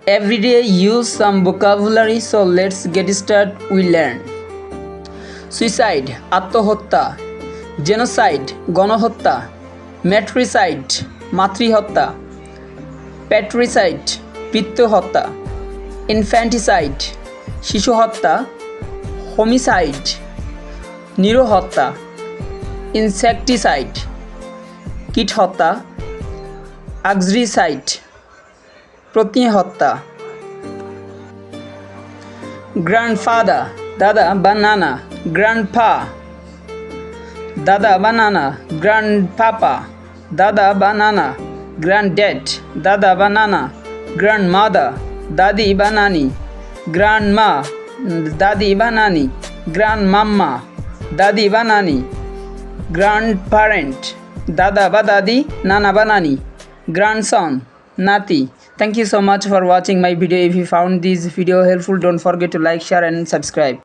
Every day use some vocabulary, so let's get started. We learn suicide আত্মহত্যা, genocide গণহত্যা, ম্যাট্রিসাইড মাতৃহত্যা, প্যাট্রিসাইড পিতৃহত্যা, infanticide শিশু হত্যা, homicide নিরহত্যা, insecticide কীট হত্যা, অক্সিসাইড প্রতিহত্যা। গ্র্যান্ডফাদার দাদা বা নানা, গ্র্যান্ডপা দাদা বা নানা, গ্র্যান্ডপাপা দাদা বা নানা, গ্র্যান্ডড্যাড দাদা বা নানা, গ্র্যান্ডমাদার দাদি বা নানি, গ্র্যান্ডমা দাদি বা নানি, গ্র্যান্ডমাম্মা দাদি বা নানি, গ্র্যান্ডপ্যারেন্ট দাদা বা দাদি, নানা বা নানি, grandson নাতি। Thank you so much for watching my video. If you found this video helpful, don't forget to like, share and subscribe.